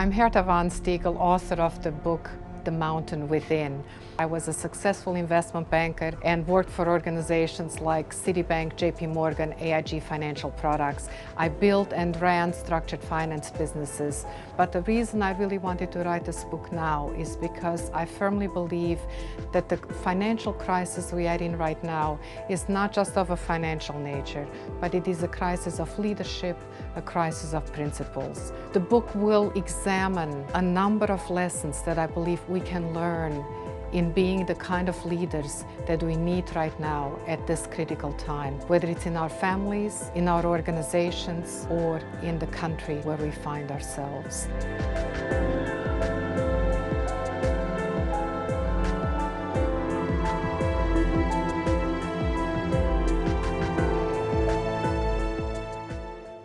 I'm Herta van Stiegel, author of the book The Mountain Within. I was a successful investment banker and worked for organizations like Citibank, JP Morgan, AIG Financial Products. I built and ran structured finance businesses. But the reason I really wanted to write this book now is because I firmly believe that the financial crisis we are in right now is not just of a financial nature, but it is a crisis of leadership, a crisis of principles. The book will examine a number of lessons that I believe we can learn in being the kind of leaders that we need right now at this critical time, whether it's in our families, in our organizations, or in the country where we find ourselves.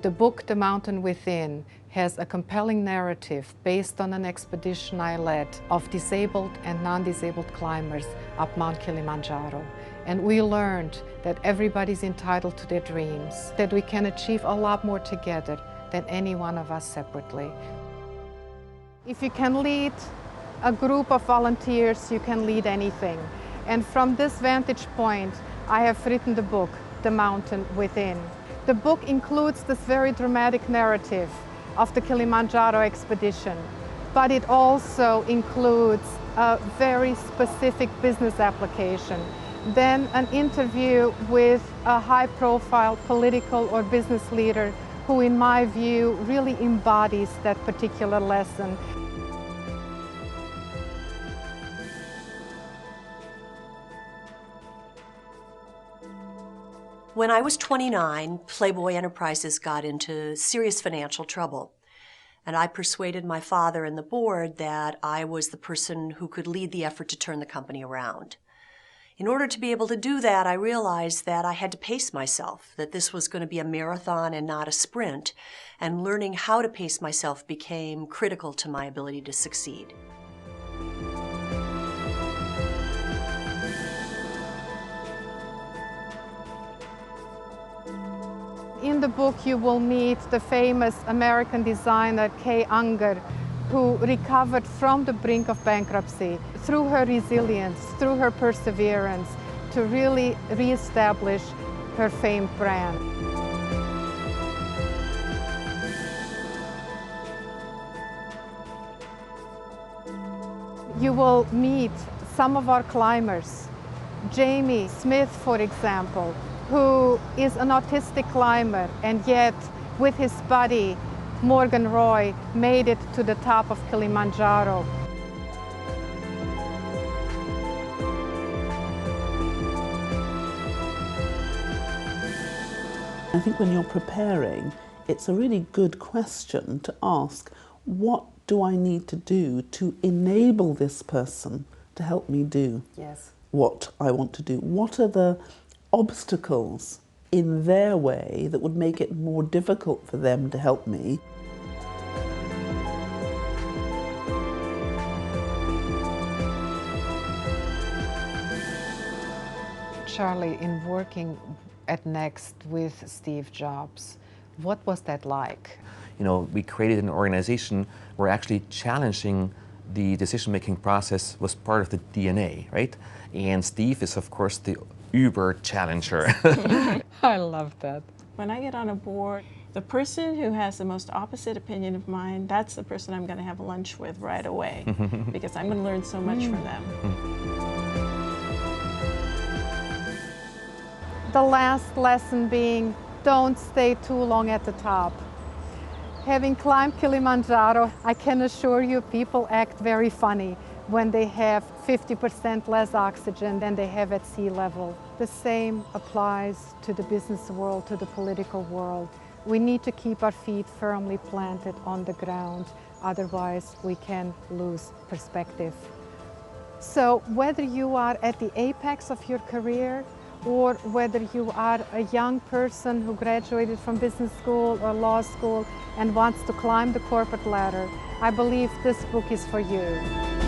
The book, The Mountain Within, has a compelling narrative based on an expedition I led of disabled and non-disabled climbers up Mount Kilimanjaro. And we learned that everybody's entitled to their dreams, that we can achieve a lot more together than any one of us separately. If you can lead a group of volunteers, you can lead anything. And from this vantage point, I have written the book, The Mountain Within. The book includes this very dramatic narrative of the Kilimanjaro expedition, but it also includes a very specific business application, then an interview with a high-profile political or business leader who, in my view, really embodies that particular lesson. When I was 29, Playboy Enterprises got into serious financial trouble. And I persuaded my father and the board that I was the person who could lead the effort to turn the company around. In order to be able to do that, I realized that I had to pace myself, that this was going to be a marathon and not a sprint, and learning how to pace myself became critical to my ability to succeed. In the book, you will meet the famous American designer Kay Unger, who recovered from the brink of bankruptcy through her resilience, through her perseverance, to really reestablish her famed brand. You will meet some of our climbers. Jamie Smith, for example, who is an autistic climber, and yet with his buddy, Morgan Roy, made it to the top of Kilimanjaro. I think when you're preparing, it's a really good question to ask, what do I need to do to enable this person to help me do what I want to do? What are the obstacles in their way that would make it more difficult for them to help me? Charlie, in working at Next with Steve Jobs, what was that like? You know, we created an organization where actually challenging the decision-making process was part of the DNA, right? And Steve is, of course, the uber challenger. I love that. When I get on a board, the person who has the most opposite opinion of mine, that's the person I'm going to have lunch with right away, because I'm going to learn so much from them. The last lesson being, don't stay too long at the top. Having climbed Kilimanjaro, I can assure you people act very funny when they have 50% less oxygen than they have at sea level. The same applies to the business world, to the political world. We need to keep our feet firmly planted on the ground, otherwise we can lose perspective. So whether you are at the apex of your career, or whether you are a young person who graduated from business school or law school and wants to climb the corporate ladder, I believe this book is for you.